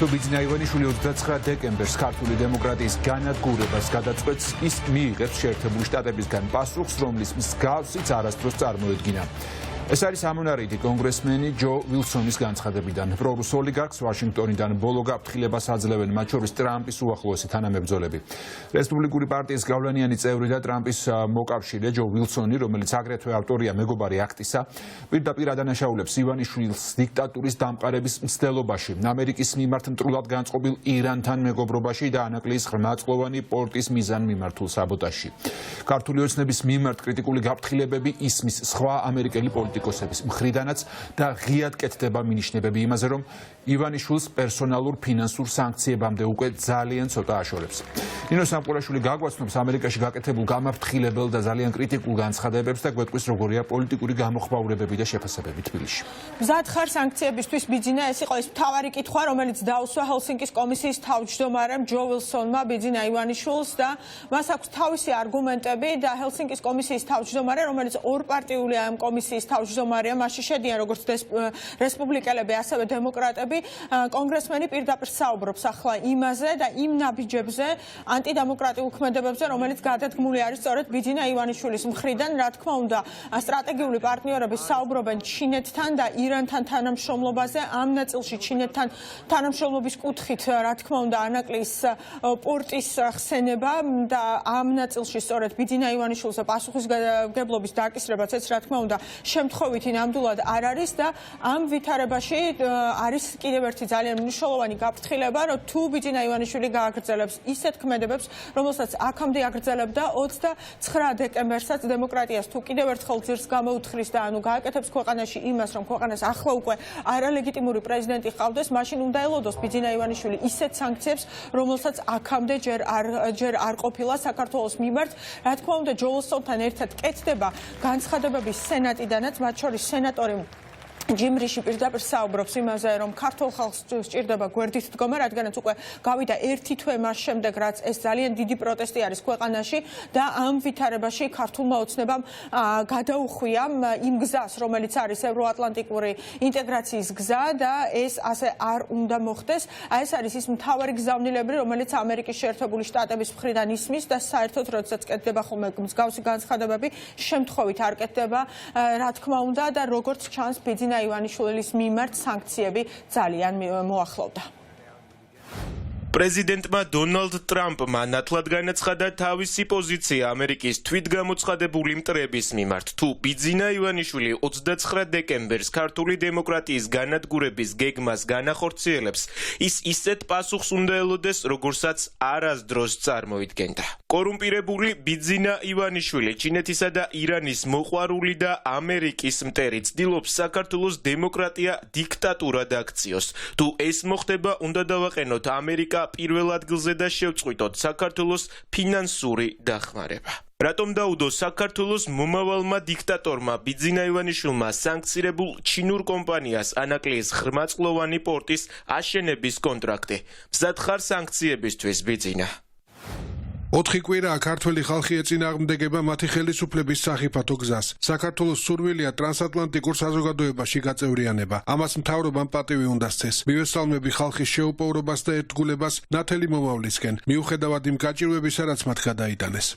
თუ ბიძინა ივანიშვილი 29 დეკემბერს ქართული დემოკრატიის განადგურებას გადაწყვეტს, ის მიიღებს შეერთებული შტატებისგან პასუხს, რომლის მსგავსიც არასდროს წარმოედგინა. ეს არის ამონარიდი კონგრესმენი ჯო ვილსონის განცხადებიდან. პრორუს ოლიგარქს ვაშინგტონიდან ბოლო გაფრთხილებას აძლევენ, მათ შორის ტრამპის უახლოესი თანამებრძოლები. რესპუბლიკური პარტიის გავლენიანი წევრი და ტრამპის მოკავშირე ჯო ვილსონი, რომელიც აგრეთვე ავტორია მეგობარი აქტისა, პირდაპირ ადანაშაულებს ივანიშვილის დიქტატურის დამყარების მცდელობაში, ამერიკის მიმართ მტრულად განწყობილ ირანთან მეგობრობაში და ანაკლიის ღრმაწყლოვანი პორტის მიზანმიმართულ საბოტაჟში. ქართული ოცნების მიმართ კრიტიკული გაფრთხილებები ისმის სხვა ამერიკელი პოლიტიკოსების მხრიდანაც და ღიად კეთდება მინიშნებები იმაზე, რომ ივანიშვილს პერსონალურ ფინანსურ სანქციებამდე უკვე ძალიან ცოტა აშორებს. ნინო სამყურაშვილი გაგვაცნობს ამერიკაში გაკეთებულ გამაფრთხილებელ და ძალიან კრიტიკულ განცხადებებს და გვეტყვის როგორია პოლიტიკური გამოხმაურებები და შეფასებები თბილისში. მზად ხარ სანქციებისთვის ბიძინა? ეს იყო ის მთავარი კითხვა, რომელიც დაუსვა ჰელსინკის კომისიის თავმჯდომარემ ჯო ვილსონმა ბიძინა ივანიშვილს და მას აქვს თავისი არგუმენტები და ჰელსინკის კომისიის თავმჯდომარე, რომელიც ორპარტიულია ამ კომისიის თავმჯდომარეა, მასში შედიან როგორც რესპუბლიკელები, ასევე დემოკრატები. კონგრესმენი პირდაპირ საუბრობს ახლა იმაზე და იმ ნაბიჯებზე, ანტიდემოკრატიულ ქმედებებზე, რომელიც გადადგმული არის სწორედ ბიძინა ივანიშვილის მხრიდან. რა თქმა უნდა, სტრატეგიული პარტნიორები საუბრობენ ჩინეთთან და ირანთან თანამშრომლობაზე. ამ ნაწილში ჩინეთთან თანამშრომლობის კუთხით, რა თქმა უნდა, ანაკლიის პორტის ხსენება და ამ ნაწილში სწორედ ბიძინა ივანიშვილის პასუხისმგებლობის დაკისრებაც, ეს რა თქმა უნდა, შემთხვევითი ნამდვილად არ არის და ამ ვითარებაში არის კიდევ ერთი ძალიან მნიშვნელოვანი გაფრთხილება, რომ თუ ბიძინა ივანიშვილი გააგრძელებს ისეთ ქმედებებს, რომელსაც აქამდე აგრძელებდა 29 დეკემბერსაც დემოკრატიას თუ კიდევ ერთხელ ძირს გამოუთხრის და ანუ გააკეთებს ქვეყანაში იმას, რომ ქვეყანას ახლა უკვე არალეგიტიმური პრეზიდენტი ჰყავდეს, მაშინ უნდა ელოდოს ბიძინა ივანიშვილი ისეთ სანქციებს, რომელსაც აქამდე ჯერ არ ყოფილა საქართველოს მიმართ. რა თქმა უნდა, ჯო ვილსონთან ერთად კეთდება განცხადებები სენატიდანაც, მათ შორის სენატორი ჯიმ რიში პირდაპირ საუბრობს იმაზე, რომ ქართულ ხალხს სჭირდება გვერდით დგომა, რადგანაც უკვე გავიდა 1 თვე მას შემდეგ, რაც ეს ძალიან დიდი პროტესტი არის ქვეყანაში და ამ ვითარებაში ქართულმა ოცნებამ გადაუხვია იმ გზას, რომელიც არის ევროატლანტიკური ინტეგრაციის გზა და ეს ასე არ უნდა მოხდეს. ეს არის ის მთავარი გზავნილები, რომელიც ამერიკის შეერთებული შტატების მხრიდან ისმის და საერთოდ როდესაც კეთდება ხოლმე მსგავსი განცხადებები, შემთხვევით არ კეთდება, რა თქმა უნდა და როგორც ჩანს ბიძინა ივანიშვილის მიმართ სანქციები ძალიან მოახლოვდა. პრეზიდენტმა დონალდ ტრამპმა ნათლად განაცხადა თავისი პოზიცია ამერიკის თვითგამოცხადებული მტრების მიმართ. თუ ბიძინა ივანიშვილი 29 დეკემბერს ქართული დემოკრატიის განადგურების გეგმას განახორციელებს, ის ისეთ პასუხს უნდა ელოდეს, როგორსაც არასდროს წარმოიდგენდა. კორუმპირებული ბიძინა ივანიშვილი, ჩინეთისა და ირანის მოყვარული და ამერიკის მტერი ცდილობს საქართველოს დემოკრატია დიქტატურად აქციოს. თუ ეს მოხდება, უნდა დავაყენოთ ამერიკა პირველ ადგილზე და შევწყვიტოთ საქართველოს ფინანსური დახმარება. რატომ დაუდო საქართველოს მომავალმა დიქტატორმა ბიძინა ივანიშვილმა სანქცირებულ ჩინურ კომპანიას ანაკლიის ღრმაწყლოვანი პორტის აშენების კონტრაქტი? მზად ხარ სანქციებისთვის ბიძინა? 4 კვირაა ქართველი ხალხი ეწინააღმდეგება მათი ხელისუფლების სახიფათო გზას. საქართველოს სურვილია ტრანსატლანტიკურ საზოგადოებაში გაწევრიანება. ამას მთავრობამ პატივი უნდა სცეს. მივესალმები ხალხის შეუპოვრობას და ერთგულებას ნათელი მომავლისკენ, მიუხედავად იმ გაჭირვებისა, რაც მათ გადაიტანეს.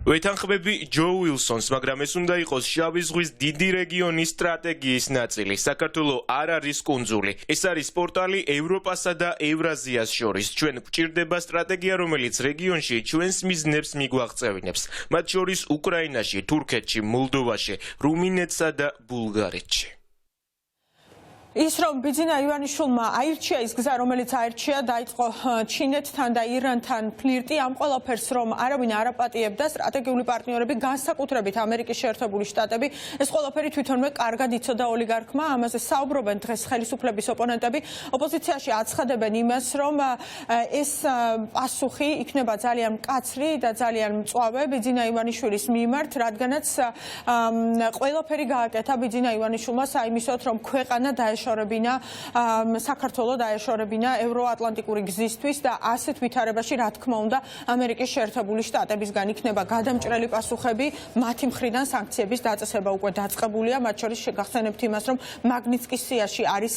ვეთანხმები ჯო ვილსონს, მაგრამ ეს უნდა იყოს შავი ზღვის დიდი რეგიონის სტრატეგიის ნაწილი. საქართველო არ არის კუნძული. ეს არის პორტალი ევროპასა და ევრაზიას შორის. ჩვენ გვჭირდება სტრატეგია, რომელიც რეგიონში ჩვენს მიზნებს მიგვაღწევინებს. მათ შორის უკრაინაში, თურქეთში, მოლდოვაში, რუმინეთსა და ბულგარეთში. ის რომ ბიძინა ივანიშვილმა აირჩია ის გზა, რომელიც აირჩია, დაიწყო ჩინეთთან და ირანთან ფლირტი, ამ ყველაფერს რომ არავინ არ აპატიებდა სტრატეგიული პარტნიორები, განსაკუთრებით ამერიკის შეერთებული შტატები, ეს ყველაფერი თვითონვე კარგად იცოდა ოლიგარქმა. ამაზე საუბრობენ დღეს ხელისუფლების ოპონენტები. ოპოზიციაში აცხადებენ იმას, რომ ეს პასუხი იქნება ძალიან მკაცრი და ძალიან მწვავე ბიძინა ივანიშვილის მიმართ, რადგანაც ყველაფერი გააკეთა ბიძინა ივანიშვილმა საიმისოდ, რომ ქვეყანა დაეშვა დაეშორებინა საქართველოს დაეშორებინა ევროატლანტიკური გზისთვის და ასეთ ვითარებაში რა თქმა უნდა ამერიკის შეერთებული შტატებისგან იქნება გადამჭრელი პასუხები მათი მხრიდან სანქციების დაწესება უკვე დაწყებულია მათ შორის შეგახსენებთ იმას რომ მაგნიცკის სიაში არის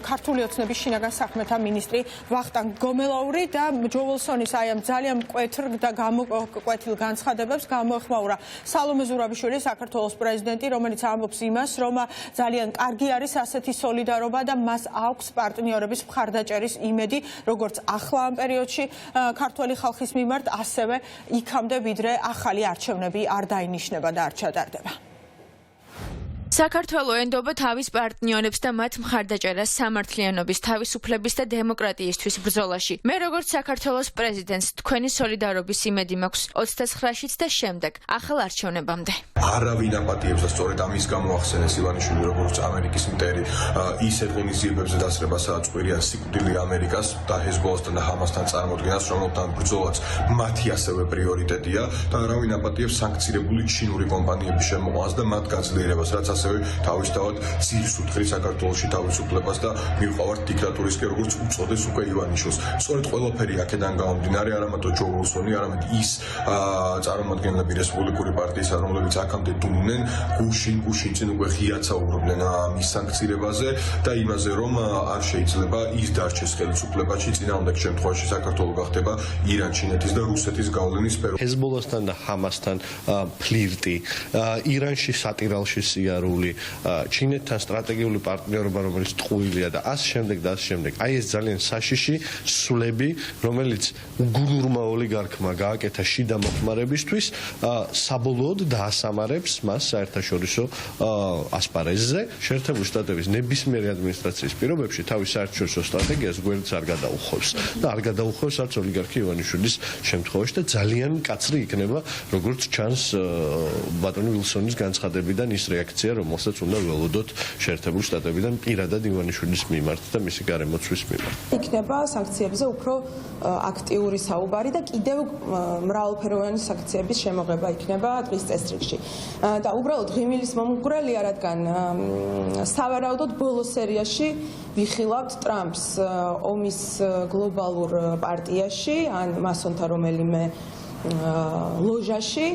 ქართული ოცნების შინაგან საქმეთა მინისტრი ვახტანგ გომელაური და ჯო ვილსონის აი ამ ძალიან მკვეთრ და გამოკვეთილ განცხადებებს გამოეხმაურა სალომე ზურაბიშვილი საქართველოს პრეზიდენტი რომელიც ამბობს იმას რომ ძალიან კარგი არის ასეთი სოლიდარობა და მას აქვს პარტნიორების მხარდაჭერის იმედი როგორც ახლა ამ პერიოდში ქართველი ხალხის მიმართ ასევე იქამდე ვიდრე ახალი არჩევნები არ დაინიშნება და არ ჩატარდება. საქართველო ენდობა თავის პარტნიორებს და მათ მხარდაჭერას სამართლიანობის, თავისუფლების და დემოკრატიისთვის ბრძოლაში. მე როგორც საქართველოს პრეზიდენტს თქვენი სოლიდარობის იმედი მაქვს 29-შიც და შემდეგ, ახალ არჩევნებამდე. არავინ აპატიებს და სწორედ ამის გამო ახსენეს ივანიშვილი როგორც ამერიკის მტერი ის ეღონიზებებზე დასწრება სადაც ყვირიან სიკვდილი ამერიკას და ჰეზბოლასთან და ჰამასთან წარმოადგენს რომელთან ბრძოლაც მათი ასევე პრიორიტეტია და არავინ აპატიებს სანქცირებული ჩინური კომპანიების შემოყვანას და მათ გაძლიერებას რაც ასევე თავისთავად ძირს უთხრის საქართველოში თავისუფლებას და მივყავართ დიქტატურისკენ როგორც უწოდეს უკვე ივანიშვილს. სწორედ ყველაფერი აქედან გამომდინარე არა მარტო ჯო ვილსონი, არამედ ის წარმომადგენლები რესპუბლიკური პარტიისა, რომლებიც აქამდე დუმდნენ, გუშინ წინ უკვე ღიად საუბრობდნენ მის სანქცირებაზე და იმაზე, რომ არ შეიძლება ის დარჩეს ხელისუფლებაში, წინააღმდეგ შემთხვევაში საქართველო გახდება ირან, ჩინეთის და რუსეთის გავლენის სფერო. ჰეზბოლასთან და ჰამასთან ფლირტი, ირანში სატირალში სიარული ჩინეთთან სტრატეგიული პარტნიორობა რომელიც ტყუილია და ამ შემდეგ აი ეს ძალიან საშიში სულები რომელიც უგუნურმა ოლიგარქმა გააკეთა შიდა მოხმარებისთვის საბოლოოდ დაასამარებს მას საერთაშორისო ასპარეზზე შეერთებული შტატების ნებისმიერი ადმინისტრაციის პირობებში თავის საერთაშორისო სტრატეგიას გვერდს არ გადაუხობს და არ გადაუხობს არც ოლიგარქი ივანიშვილის შემთხვევაში და ძალიან მკაცრი იქნება როგორც ჩანს ბატონი ვილსონის განცხადებიდან ის რეაქცია რომელსაც უნდა ველოდოთ შეერთებული შტატებიდან პირადად ივანიშვილის მიმართ და მისი გარემოცვის მიმართ. იქნება სანქციებზე უფრო აქტიური საუბარი და კიდევ მრავალფეროვანი სანქციების შემოღება იქნება დღის წესრიგში. და უბრალოდ ღიმილის მომგვრელია, რადგან სავარაუდოდ ბოლო სერიაში ვიხილავთ ტრამპს ომის გლობალურ პარტიაში ან მასონთა რომელიმე ლოჟაში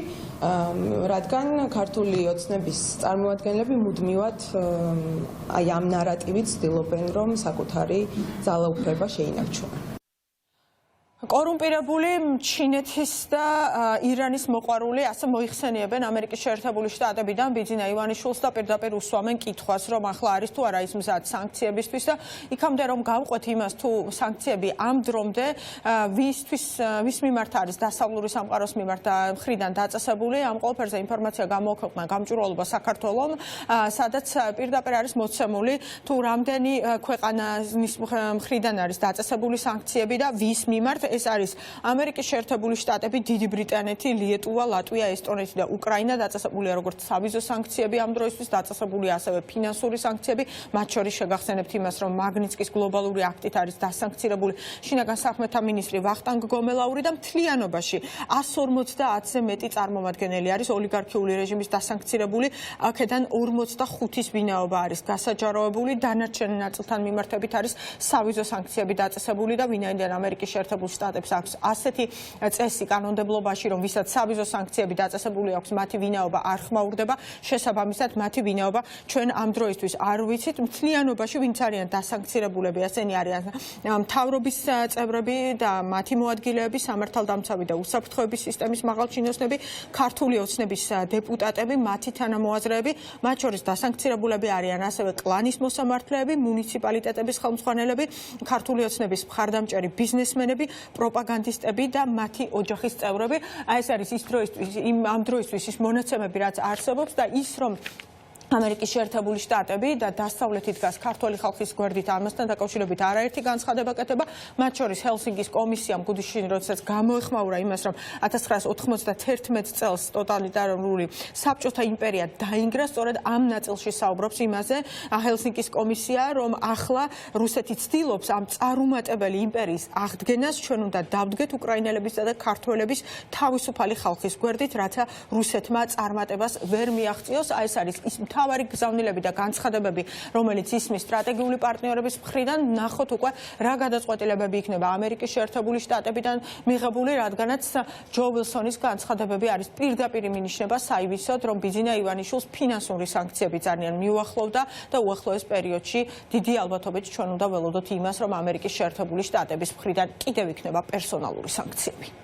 რადგან ქართული ოცნების წარმომადგენლები მუდმივად აი ამ ნარატივით ცდილობენ რომ საკუთარი ძალაუფლება შეინარჩუნონ. კორუმპირებული ჩინეთის და ირანის მოყვარული ასე მოიხსენიებენ ამერიკის შეერთებული შტატებიდან ბიძინა ივანიშვილს და პირდაპირ უსვამენ კითხვას რომ ახლა არის თუ არა ის მზად სანქციებისთვის და იქამდე რომ გავყვეთ იმას თუ სანქციები ამ დრომდე ვის მიმართ არის დასავლური სამყაროს მიმართ მხრიდან დაწესებული ამ ყველაფერზე ინფორმაცია გამოაქვეყნა გამჭვირვალობა საქართველომ სადაც პირდაპირ არის მოცემული თუ რამდენი ქვეყანის მხრიდან არის დაწესებული სანქციები და ვის მიმართ ეს არის ამერიკის შეერთებული შტატები, დიდი ბრიტანეთი, ლიეტუვა, ლატვია, ესტონეთი და უკრაინა დაწესებულია როგორც სავიზო სანქციები ამ დროისთვის, დაწესებულია ასევე ფინანსური სანქციები, მათ შორის შეგახსენებთ იმას, რომ მაგნიცკის გლობალური აქტით არის დასანქცირებული შინაგან საქმეთა მინისტრი ვახტანგ გომელაური და მთლიანობაში 150-ზე მეტი წარმომადგენელი არის ოლიგარქიული რეჟიმის დასანქცირებული, აქედან 45-ის ვინაობა არის გასაჯაროებული, დანარჩენ ნაწილთან მიმართებით არის სავიზო სანქციები დაწესებული და ვინაიდან ამერიკის შეერთებული შტატებს აქვს ასეთი წესი კანონმდებლობაში, რომ ვისაც სავიზო სანქციები დაწესებული აქვს, მათი ვინაობა არ ხმაურდება, შესაბამისად მათი ვინაობა ჩვენ ამ დროისთვის არ ვიცით. მთლიანობაში ვინც არიან დასანქცირებულები, ასენი არიან მთავრობის წევრები და მათი მოადგილეები, სამართალდამცავი და უსაფრთხოების სისტემის მაღალჩინოსნები, ქართული ოცნების დეპუტატები, მათი თანამოაზრეები, მათ შორის დასანქცირებულები არიან ასევე კლანის მოსამართლეები, მუნიციპალიტეტების ხელმძღვანელები, ქართული ოცნების მხარდამჭერი ბიზნესმენები, პროპაგანდისტები და მათი ოჯახის წევრები. ეს არის ის დროისთვის, ამ დროისთვის ის მონაცემები, რაც არსებობს და ის რომ ამერიკის შეერთებული შტატები და დასავლეთით დგას ქართული ხალხის გვერდით ამასთან დაკავშირებით არაერთი განცხადება კეთება, მათ შორის ჰელსინკის კომისიამ გუდიშინ როდესაც გამოეხმაურა იმას, რომ 1991 წელს ტოტალიტარული საბჭოთა იმპერია დაინგრა, სწორედ ამ ნაწილში საუბრობს იმაზე ჰელსინკის კომისია, რომ ახლა რუსეთი ცდილობს ამ წარუმატებელი იმპერიის აღდგენას, ჩვენ უნდა დავდგეთ უკრაინელებისა და ქართველების თავისუფალი ხალხის გვერდით, რათა რუსეთმა წარმატებას ვერ მიაღწიოს. ეს არის ის მთავარი გზავნილები და განცხადებები, რომელიც ისმის სტრატეგიული პარტნიორების მხრიდან, ნახოთ უკვე რა გადაწყვეტილებები იქნება ამერიკის შეერთებული შტატებიდან მიღებული, რადგანაც ჯო ვილსონის განცხადებები არის პირდაპირ მინიშნება საივისოდ, რომ ბიძინა ივანიშვილს ფინანსური სანქციები ძალიან მიუახლოვდა და უახლოეს პერიოდში დიდი ალბათობით ჩვენ უნდა ველოდოთ იმას, რომ ამერიკის შეერთებული შტატების მხრიდან კიდევ იქნება პერსონალური სანქციები.